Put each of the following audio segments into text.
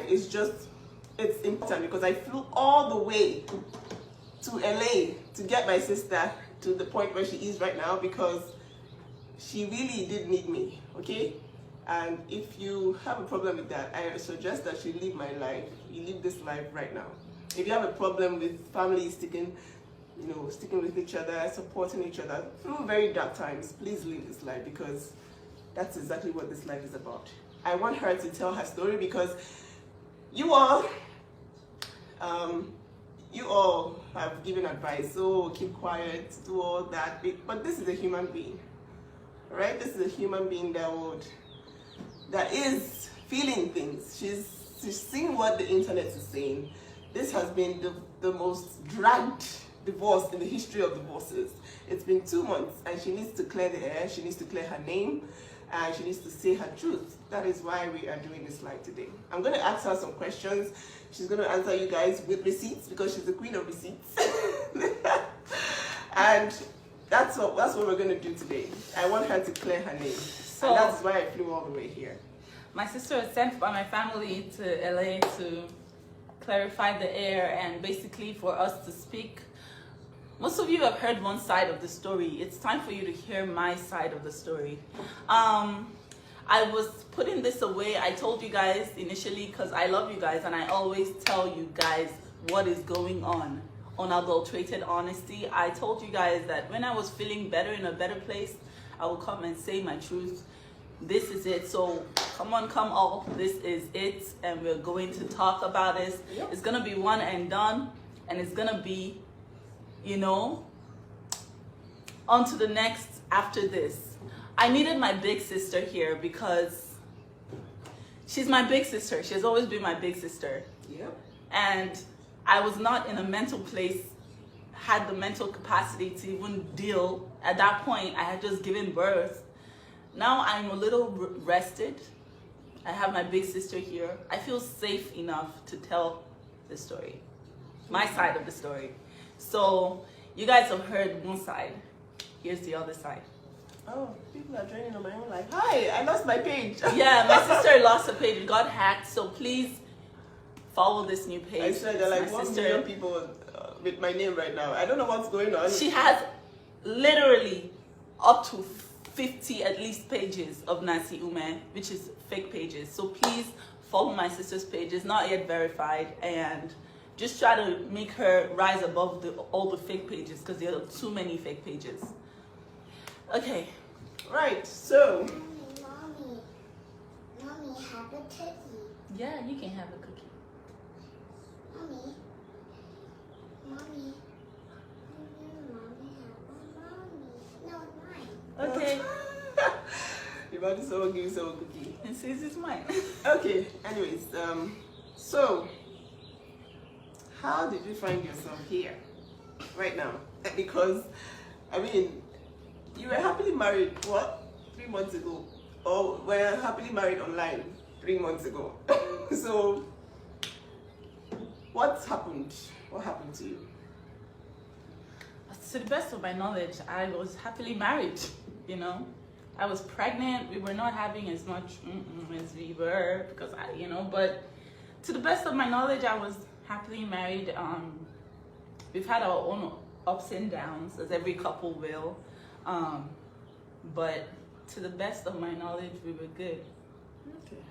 is just, it's important because I flew all the way to LA to get my sister to the point where she is right now because she really did need me, okay? And if you have a problem with that, I suggest that you leave my life. You leave this life right now. If you have a problem with family sticking with each other, supporting each other through very dark times, please leave this life because that's exactly what this life is about. I want her to tell her story because you all have given advice, so keep quiet, do all that, but this is a human being, right? This is a human being that is feeling things. She's seeing what the internet is saying. This has been the most dragged divorce in the history of divorces. It's been 2 months and she needs to clear the air, she needs to clear her name, and she needs to say her truth. That is why we are doing this live today. I'm going to ask her some questions. She's going to answer you guys with receipts because she's the queen of receipts. And that's what we're going to do today. I want her to clear her name. So and that's why I flew all the way here. My sister was sent by my family to LA to clarify the air and basically for us to speak. Most of you have heard one side of the story. It's time for you to hear my side of the story. I was putting this away. I told you guys initially because I love you guys and I always tell you guys what is going on unadulterated honesty. I told you guys that when I was feeling better, in a better place, I will come and say my truth. This is it. So come on, come all. This is it. And we're going to talk about this. Yep. It's going to be one and done. And it's going to be, on to the next after this. I needed my big sister here because she's my big sister. She has always been my big sister. Yep. And I was not in a mental place, had the mental capacity to even deal. At that point, I had just given birth. Now I'm a little rested. I have my big sister here. I feel safe enough to tell the story, my side of the story. So you guys have heard one side. Here's the other side. Oh, people are joining on my own life. Hi, I lost my page. Yeah, my sister lost her page. It got hacked. So please follow this new page. I said there are like 1 million people with my name right now. I don't know what's going on. She has literally up to 50 at least pages of Nancy Ume, which is fake pages. So please follow my sister's page. It's not yet verified, and just try to make her rise above all the fake pages because there are too many fake pages. Okay. Right, so. Mommy, have a cookie. Yeah, you can have a cookie. Mommy. No, mine. Okay. You're about to someone give you someone a cookie. And says it's mine. Okay, anyways, so how did you find yourself here right now? Because, I mean, you were happily married, what, 3 months ago? Or were happily married online 3 months ago? So, what happened? What happened to you? To the best of my knowledge, I was happily married, I was pregnant. We were not having as much as we were because but to the best of my knowledge, I was happily married. We've had our own ups and downs, as every couple will. But to the best of my knowledge, we were good. Okay.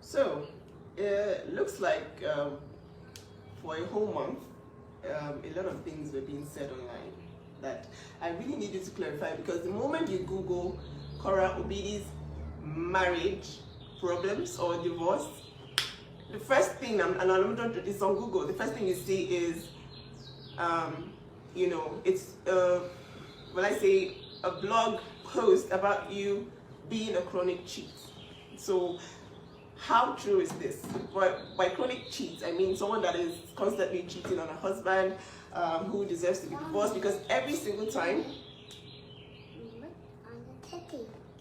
So, it looks like for a whole month, a lot of things were being said online that I really needed to clarify, because the moment you Google Korra Obidi's marriage problems or divorce, the first thing, and I'm not doing this on Google, the first thing you see is, it's, when I say a blog post about you being a chronic cheat. So, how true is this? By chronic cheat, I mean someone that is constantly cheating on a husband, who deserves to be divorced, because every single time,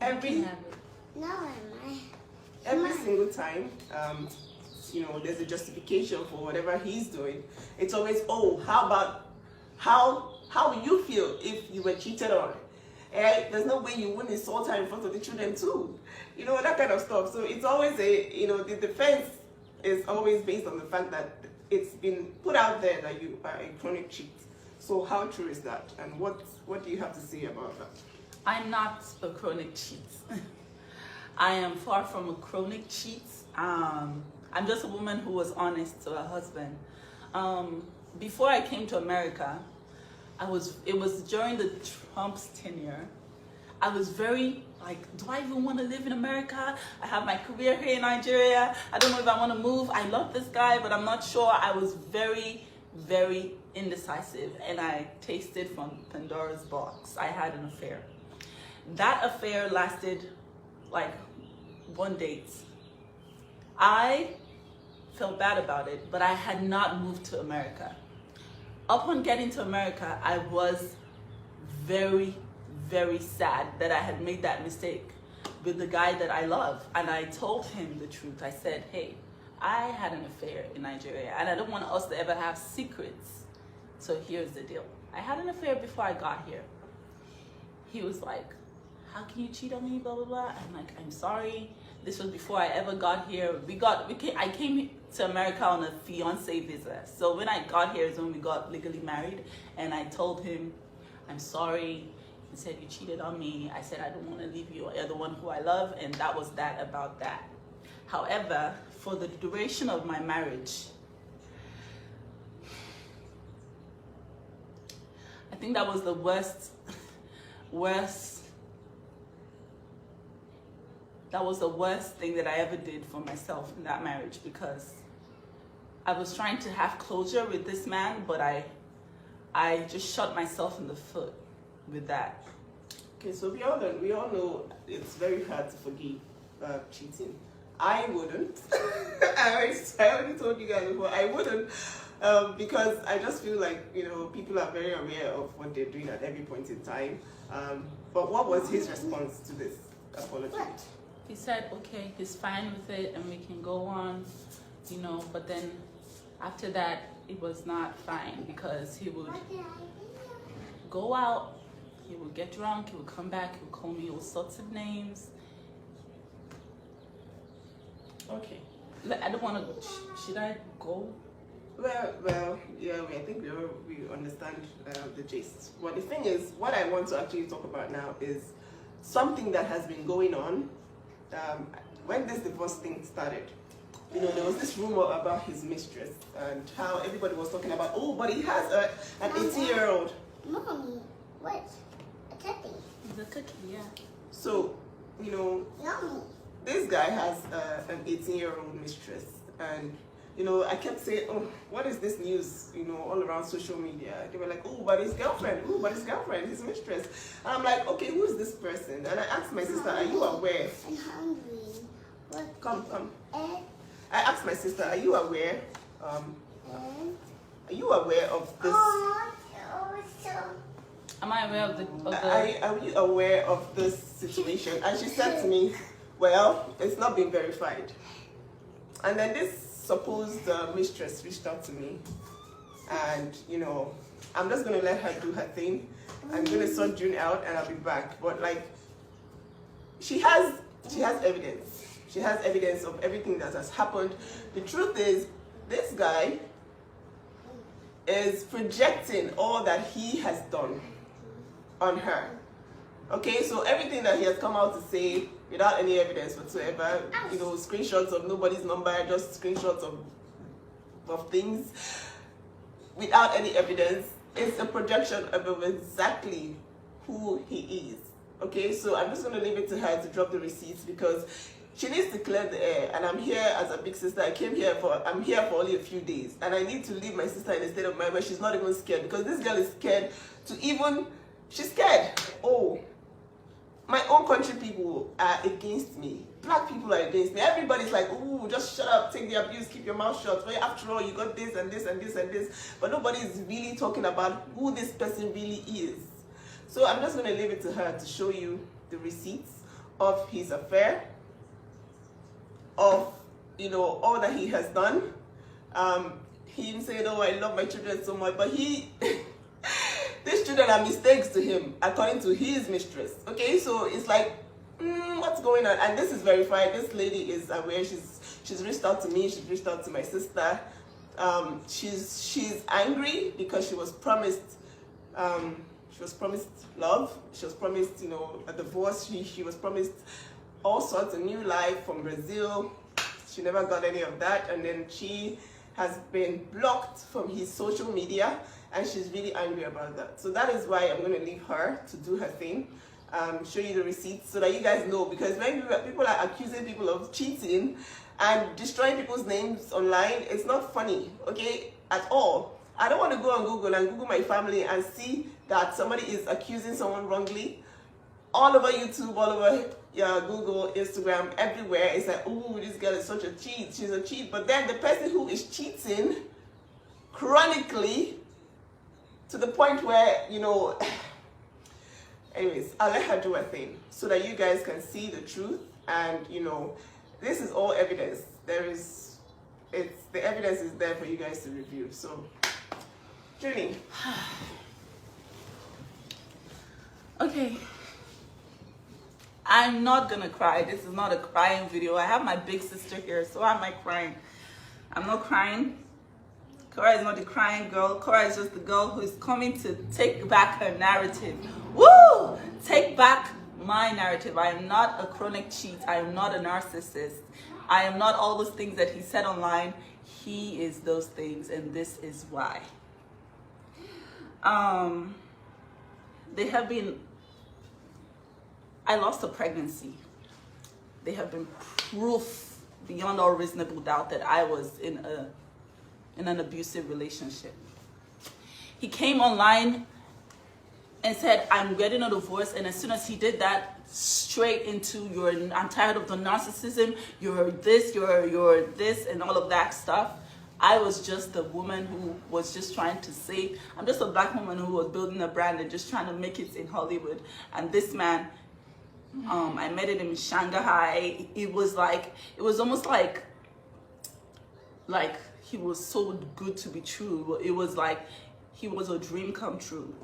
every single time, there's a justification for whatever he's doing. It's always, oh, how will you feel if you were cheated on? There's no way you wouldn't insult her in front of the children too. That kind of stuff. So it's always the defense is always based on the fact that it's been put out there that you are a chronic cheat. So how true is that? And what do you have to say about that? I'm not a chronic cheat. I am far from a chronic cheat. I'm just a woman who was honest to her husband. Before I came to America, it was during the Trump's tenure. I was very like, do I even want to live in America? I have my career here in Nigeria. I don't know if I want to move. I love this guy, but I'm not sure. I was very, very indecisive, and I tasted from Pandora's box. I had an affair. That affair lasted like one date. I felt bad about it, but I had not moved to America. Upon getting to America, I was very, very sad that I had made that mistake with the guy that I love. And I told him the truth. I said, hey, I had an affair in Nigeria, and I don't want us to ever have secrets. So here's the deal. I had an affair before I got here. He was like, how can you cheat on me, blah, blah, blah. I'm like, I'm sorry. This was before I ever got here. I came to America on a fiance visa. So when I got here is when we got legally married. And I told him, I'm sorry. He said, you cheated on me. I said, I don't want to leave you. You're the one who I love. And that was that about that. However, for the duration of my marriage, I think that was the worst. That was the worst thing that I ever did for myself in that marriage, because I was trying to have closure with this man, but I just shot myself in the foot with that. Okay, so we all know it's very hard to forgive cheating. I wouldn't. I already told you guys before, I wouldn't, because I just feel like, people are very aware of what they're doing at every point in time. But what was his response to this apology? What? He said, okay, he's fine with it and we can go on, but then after that, it was not fine, because he would go out, he would get drunk, he would come back, he would call me all sorts of names. Okay. I don't want to, should I go? Well, yeah, I think we understand the gist. Well, the thing is, what I want to actually talk about now is something that has been going on. When this divorce thing started, there was this rumor about his mistress and how everybody was talking about, oh, but he has an 18-year-old. Mommy, what? A cookie. The cookie, yeah. So, Mommy. this guy has an 18-year-old mistress, and I kept saying, oh, what is this news, all around social media. They were like, oh, but his girlfriend, his mistress. And I'm like, okay, who is this person? And I asked my sister, are you aware? I'm hungry. What? Come. Egg? I asked my sister, are you aware? Are you aware of this? Am I aware of the Are you aware of this situation? And she said to me, well, it's not been verified. And then this supposed mistress reached out to me, and I'm just gonna let her do her thing. I'm gonna sort June out and I'll be back. But like, she has evidence. She has evidence of everything that has happened. The truth is, this guy is projecting all that he has done on her. Okay, so everything that he has come out to say without any evidence whatsoever, screenshots of nobody's number, just screenshots of things without any evidence, it's a projection of exactly who he is. Okay, so I'm just going to leave it to her to drop the receipts, because she needs to clear the air, and I'm here as a big sister. I'm here for only a few days, and I need to leave my sister in a state of mind where she's not even scared, because this girl is scared she's scared. Oh, my own country people are against me. Black people are against me. Everybody's like, ooh, just shut up, take the abuse, keep your mouth shut. Well, after all, you got this and this and this and this. But nobody is really talking about who this person really is. So I'm just going to leave it to her to show you the receipts of his affair, of, all that he has done. Him saying, oh, I love my children so much. But these children are mistakes to him, according to his mistress. Okay, so it's like, what's going on? And this is verified. This lady is aware. She's reached out to me. She's reached out to my sister. She's angry because she was promised. She was promised love. She was promised, a divorce. She was promised all sorts of new life from Brazil. She never got any of that, and then she has been blocked from his social media, and she's really angry about that. So that is why I'm going to leave her to do her thing, show you the receipts so that you guys know, because when people are accusing people of cheating and destroying people's names online, it's not funny, okay, at all. I don't want to go on Google and Google my family and see that somebody is accusing someone wrongly. All over YouTube, all over Google, Instagram, everywhere, it's like, oh, this girl is such a cheat, she's a cheat. But then the person who is cheating chronically to the point where, anyways, I'll let her do her thing so that you guys can see the truth. And, this is all evidence. The evidence is there for you guys to review. So, Julie. Okay. I'm not gonna cry. This is not a crying video. I have my big sister here, so why am I crying? I'm not crying. Korra is not the crying girl. Korra is just the girl who is coming to take back her narrative. Woo! Take back my narrative. I am not a chronic cheat. I am not a narcissist. I am not all those things that he said online. He is those things, and this is why. I lost a pregnancy. They have been proof beyond all reasonable doubt that I was in an abusive relationship. He came online and said, I'm getting a divorce. And as soon as he did that, straight into I'm tired of the narcissism, you're this, you're this, and all of that stuff. I was just a woman who was just trying to say, I'm just a black woman who was building a brand and just trying to make it in Hollywood. And this man, I met him in Shanghai. It was almost like he was so good to be true. It was like he was a dream come true.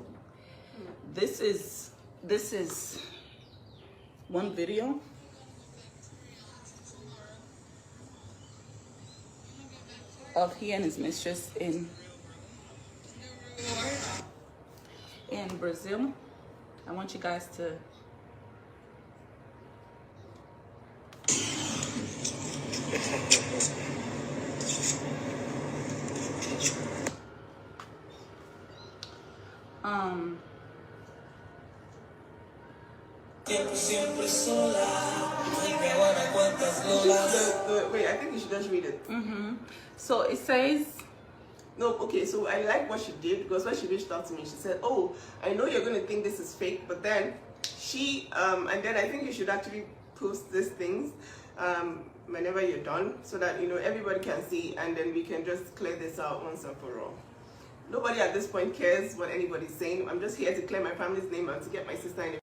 This is one video. Of he and his mistress in Brazil. I want you guys to Wait, I think you should just read it. So it says, no, okay, so I like what she did, because when she reached out to me, she said, oh, I know you're going to think this is fake, but then and then I think you should actually post these things whenever you're done, so that, everybody can see, and then we can just clear this out once and for all. Nobody at this point cares what anybody's saying. I'm just here to clear my family's name and to get my sister in